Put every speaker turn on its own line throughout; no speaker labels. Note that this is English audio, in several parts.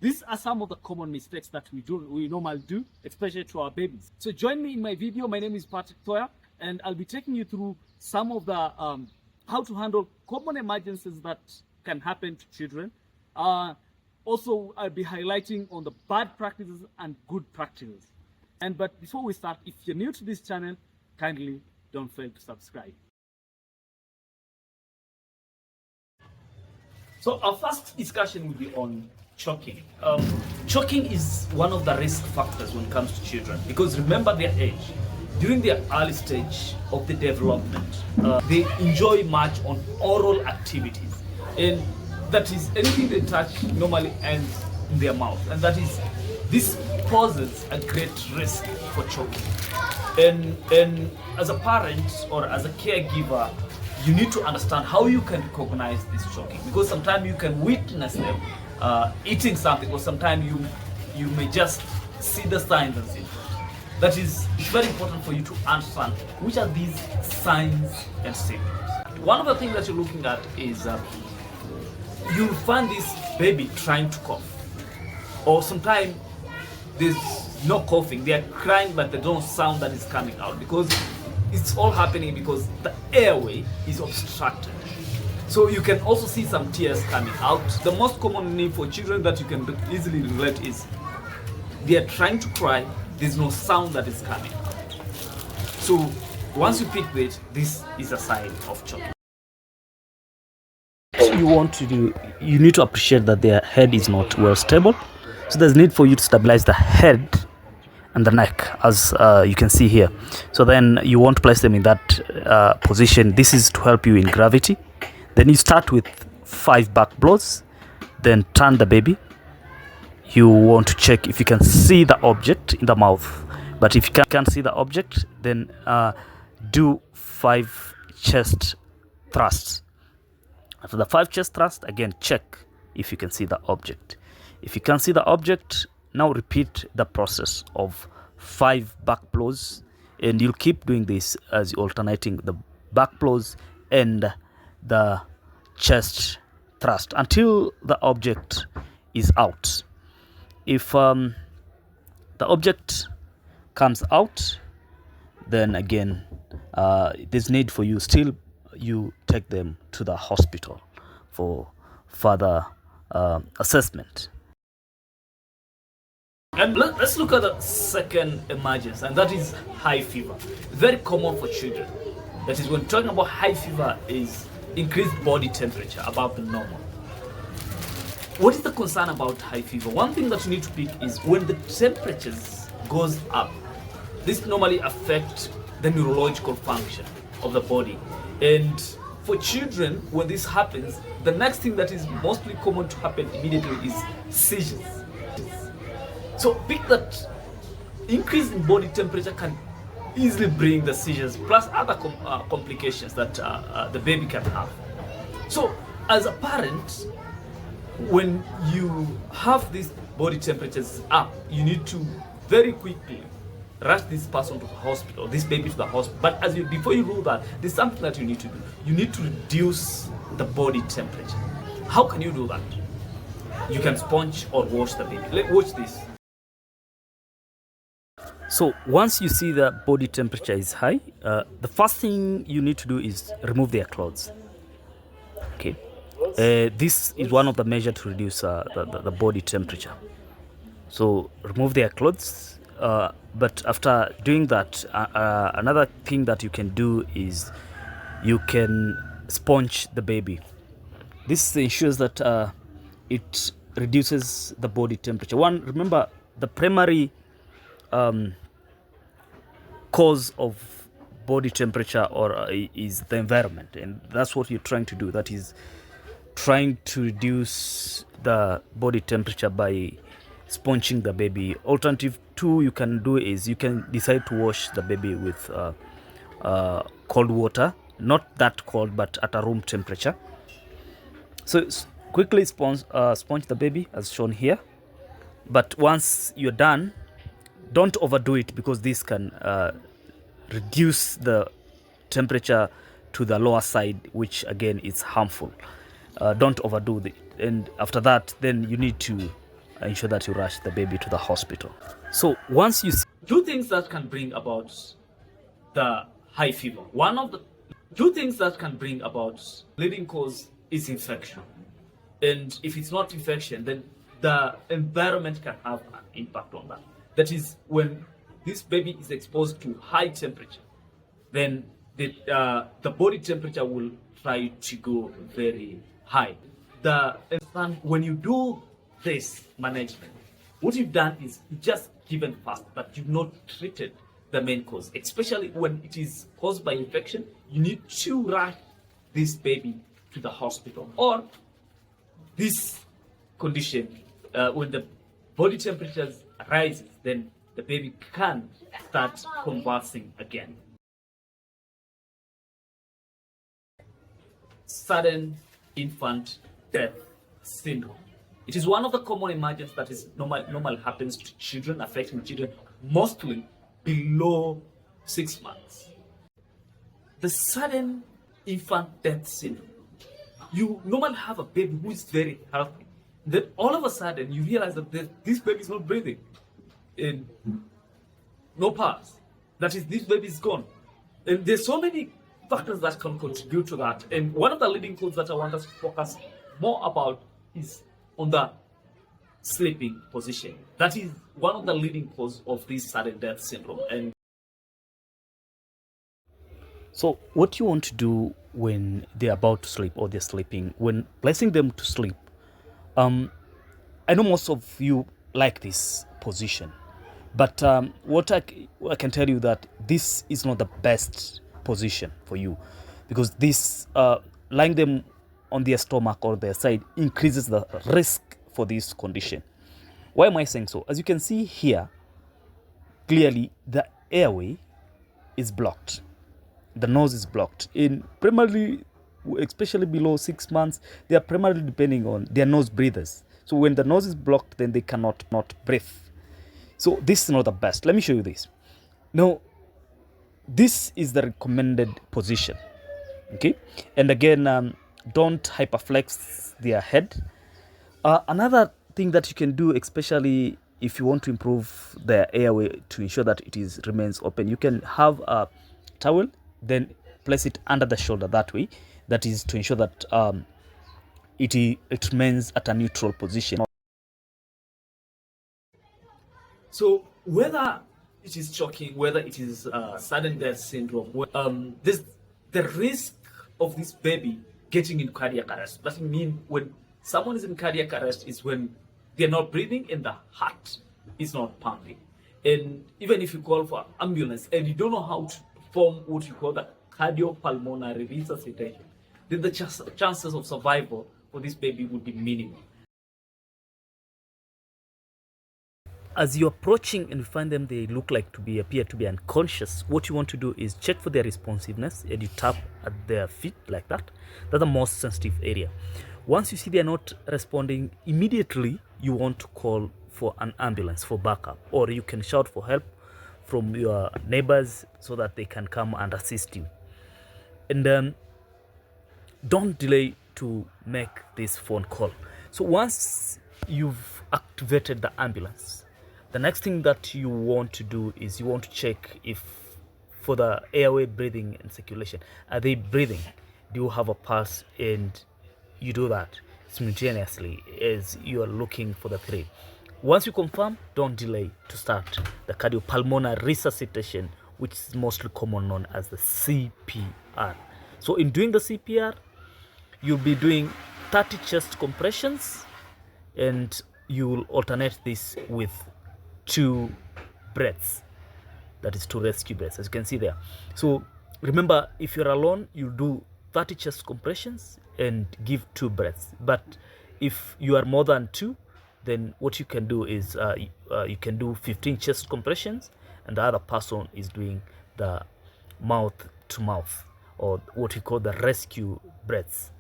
These are some of the common mistakes that we normally do, especially to our babies. So join me in my video. My name is Patrick Toya, and I'll be taking you through some of the how to handle common emergencies that can happen to children. Also, I'll be highlighting on the bad practices and good practices. But before we start, if you're new to this channel, kindly don't fail to subscribe. So our first discussion will be on choking. Choking is one of the risk factors when it comes to children, because remember their age. During their early stage of the development, they enjoy much on oral activities, and that is anything they touch normally ends in their mouth, and this poses a great risk for choking. And as a parent or as a caregiver, you need to understand how you can recognize this choking, because sometimes you can witness them eating something, or sometimes you may just see the signs and symptoms. That is, it's very important for you to understand which are these signs and symptoms. One of the things that you're looking at is you'll find this baby trying to cough, or sometimes there's no coughing, they are crying but they don't sound that is coming out, because it's all happening because the airway is obstructed. So you can also see some tears coming out. The most common name for children that you can easily relate is they are trying to cry, there's no sound that is coming out. So once you pick it, this is a sign of choking. So you want to do, you need to appreciate that their head is not well stable. So there's need for you to stabilize the head and the neck, as you can see here. So then you want to place them in that position. This is to help you in gravity. Then you start with 5 back blows, then turn the baby. You want to check if you can see the object in the mouth, but if you can't see the object, then do 5 chest thrusts. After the 5 chest thrusts, again check if you can see the object. If you can't see the object, now repeat the process of 5 back blows, and you'll keep doing this as you're alternating the back blows and the chest thrust until the object is out. If the object comes out, then again there's need for you take them to the hospital for further assessment. And let's look at the second emergency, and that is high fever. Very common for children. That is, when talking about high fever, is increased body temperature above the normal. What is the concern about high fever? One thing that you need to pick is when the temperatures goes up, this normally affects the neurological function of the body. And for children, when this happens, the next thing that is mostly common to happen immediately is seizures. So pick that increase in body temperature can easily bring the seizures, plus other complications that the baby can have. So as a parent, when you have these body temperatures up, you need to very quickly rush this person to the hospital, this baby to the hospital. But before you do that, there's something that you need to do. You need to reduce the body temperature. How can you do that? You can sponge or wash the baby. Watch this. So once you see the body temperature is high, the first thing you need to do is remove their clothes. Okay. This is one of the measures to reduce the body temperature. So remove their clothes, but after doing that, another thing that you can do is you can sponge the baby. This ensures that it reduces the body temperature. Remember, the primary cause of body temperature is the environment, and that's what you're trying to do. That is trying to reduce the body temperature by sponging the baby. Alternative 2 you can do is you can decide to wash the baby with cold water, not that cold but at a room temperature. So quickly sponge the baby as shown here, but once you're done, don't overdo it, because this can reduce the temperature to the lower side, which again is harmful. Don't overdo it. And after that, then you need to ensure that you rush the baby to the hospital. So once you two things that can bring about the high fever. One of the two things that can bring about leading cause is infection. And if it's not infection, then the environment can have an impact on that. That is, when this baby is exposed to high temperature, then the body temperature will try to go very high. When you do this management, what you've done is you just given fast, but you've not treated the main cause. Especially when it is caused by infection, you need to rush this baby to the hospital. Or this condition, when the body temperatures rises, then the baby can start convulsing again. Sudden infant death syndrome. It is one of the common emergencies that is normal happens to children, affecting children mostly below 6 months. The sudden infant death syndrome. You normally have a baby who is very healthy. Then all of a sudden you realize that this baby is not breathing. And no pulse. That is, this baby is gone. And there's so many factors that can contribute to that. And one of the leading causes that I want us to focus more about is on the sleeping position. That is one of the leading causes of this sudden death syndrome. And so what you want to do when they're about to sleep or they're sleeping, when placing them to sleep, I know most of you like this position, but what I can tell you that this is not the best position for you, because this lying them on their stomach or their side increases the risk for this condition. Why am I saying so? As you can see here, clearly the airway is blocked. The nose is blocked. In primarily, especially below 6 months, they are primarily depending on their nose breathers. So when the nose is blocked, then they cannot not breathe. So this is not the best. Let me show you this. Now, this is the recommended position. Okay, and again, don't hyperflex their head. Another thing that you can do, especially if you want to improve the airway to ensure that it remains open, you can have a towel, then place it under the shoulder that way. That is to ensure that it remains at a neutral position. So whether it is choking, whether it is sudden death syndrome, the risk of this baby getting in cardiac arrest. That means when someone is in cardiac arrest is when they're not breathing and the heart is not pumping. And even if you call for ambulance and you don't know how to perform what you call the cardiopulmonary resuscitation, then the chances of survival for this baby would be minimal. As you're approaching and you find them, they appear to be unconscious, what you want to do is check for their responsiveness, and you tap at their feet like that. That's the most sensitive area. Once you see they're not responding immediately, you want to call for an ambulance for backup, or you can shout for help from your neighbors so that they can come and assist you. And don't delay to make this phone call. So once you've activated the ambulance, the next thing that you want to do is you want to check if for the airway breathing and circulation, are they breathing? Do you have a pulse? And you do that simultaneously as you are looking for the thread. Once you confirm, don't delay to start the cardiopulmonary resuscitation, which is mostly common known as the CPR. So in doing the CPR, you'll be doing 30 chest compressions, and you will alternate this with 2 breaths. That is 2 rescue breaths, as you can see there. So remember, if you're alone, you do 30 chest compressions and give 2 breaths. But if you are more than 2, then what you can do is you can do 15 chest compressions, and the other person is doing the mouth to mouth, or what we call the rescue breaths.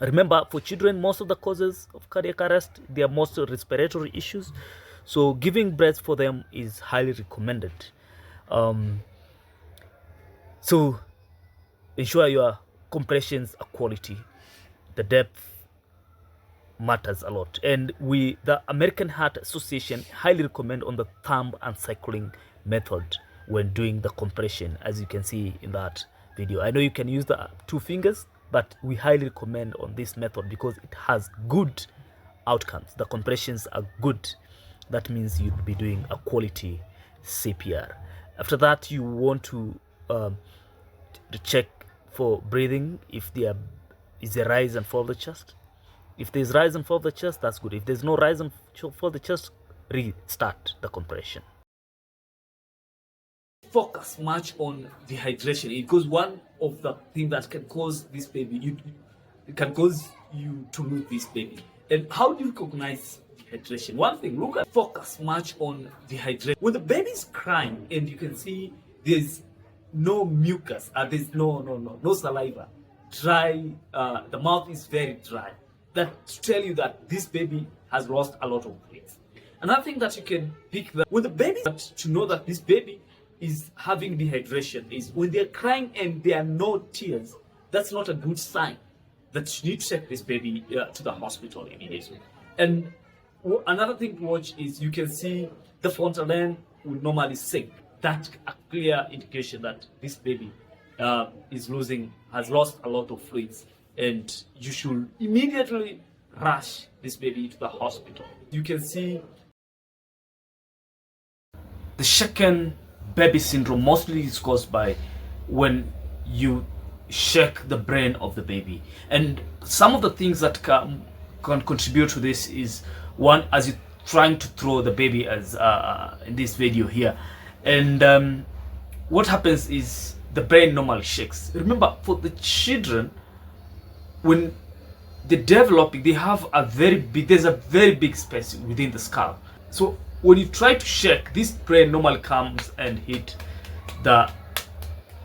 Remember, for children, most of the causes of cardiac arrest, they are mostly respiratory issues. So giving breaths for them is highly recommended. So ensure your compressions are quality. the depth matters a lot, and the American Heart Association highly recommend on the thumb and cycling method when doing the compression, as you can see in that video. I know you can use the 2 fingers, but we highly recommend on this method because it has good outcomes. The compressions are good. That means you'd be doing a quality CPR. After that, you want to check for breathing. If there is a rise and fall of the chest, if there's rise and fall of the chest, that's good. If there's no rise and fall of the chest, restart the compression. Focus much on dehydration because one of the things that can cause this baby, it can cause you to lose this baby. And how do you recognize dehydration? One thing, look at focus much on dehydration. When the baby is crying and you can see there's no mucus, there's no saliva, dry, the mouth is very dry, that to tell you that this baby has lost a lot of weight. Another thing that you can pick that when the baby, to know that this baby is having dehydration, is when they're crying and there are no tears. That's not a good sign. That you need to take this baby to the hospital immediately. And another thing to watch is you can see the fontanelle will normally sink. That's a clear indication that this baby has lost a lot of fluids, and you should immediately rush this baby to the hospital. You can see the shaken baby syndrome mostly is caused by when you shake the brain of the baby. And some of the things that can contribute to this is, one, as you're trying to throw the baby, as in this video here, and what happens is the brain normally shakes. Remember, for the children, when they're developing, they have there's a very big space within the skull. So when you try to shake, this brain normally comes and hit the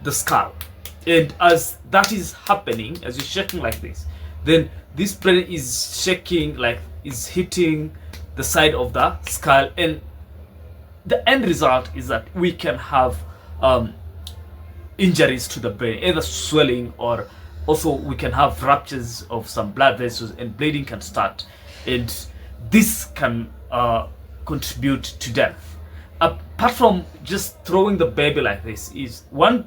skull. And as that is happening, as you're shaking like this, then this brain is shaking, like is hitting the side of the skull, and the end result is that we can have injuries to the brain, either swelling, or also we can have ruptures of some blood vessels, and bleeding can start, and this can contribute to death. Apart from just throwing the baby like this, is one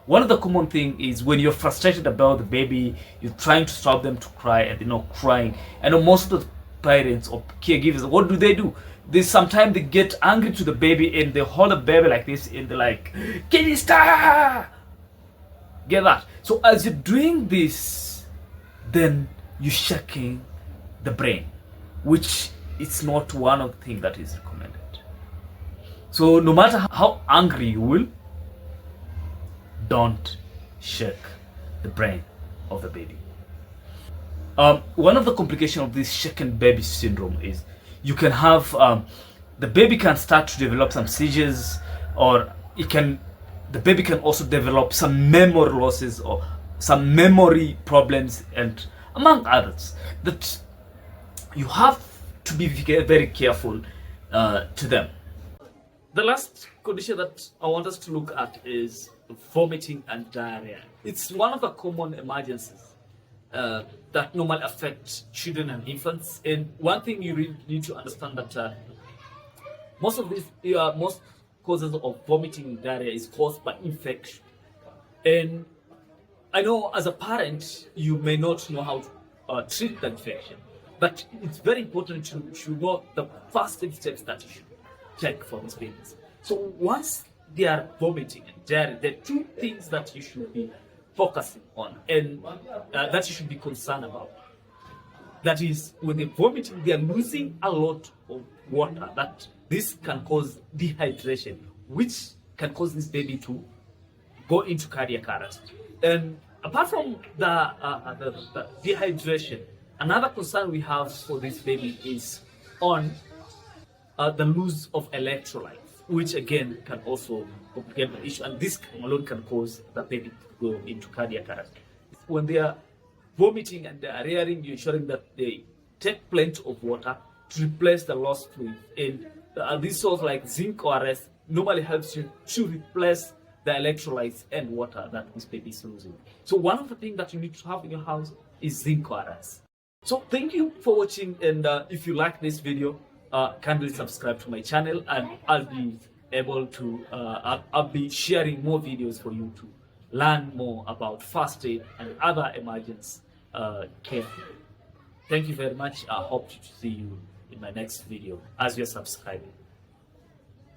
of the common thing is when you're frustrated about the baby, you're trying to stop them to cry and they're not crying. And most of the parents or caregivers, what do? Sometimes they get angry to the baby and they hold the baby like this and they're like, "Can you stop?" Get that? So as you're doing this, then you're shaking the brain, which is not one of the things that is recommended. So no matter how angry you will, don't shake the brain of the baby. One of the complications of this shaken baby syndrome is you can have the baby can start to develop some seizures, or the baby can also develop some memory losses or some memory problems, and among others, that you have to be very careful to them. The last condition that I want us to look at is vomiting and diarrhea. It's one of the common emergencies that normally affect children and infants. And one thing you really need to understand that most causes of vomiting and diarrhea is caused by infection. And I know as a parent, you may not know how to treat the infection, but it's very important to know the first steps that you should take for these babies. So once they are vomiting and diarrhea, there are 2 things that you should be focusing on and that you should be concerned about. That is, when they're vomiting, they are losing a lot of water. That this can cause dehydration, which can cause this baby to go into cardiac arrest. And apart from the dehydration, another concern we have for this baby is on the loss of electrolytes, which again can also complicate the issue, and this alone can cause the baby to go into cardiac arrest. When they are vomiting and diarrheaing, you're ensuring that they take plenty of water to replace the lost fluid. And this source like zinc ORS normally helps you to replace the electrolytes and water that this baby is losing. So one of the things that you need to have in your house is zinc ORS. So thank you for watching, and if you like this video, kindly subscribe to my channel, and I'll be able to I'll be sharing more videos for you to learn more about first aid and other emergency care. Thank you very much. I hope to see you in my next video as you're subscribing.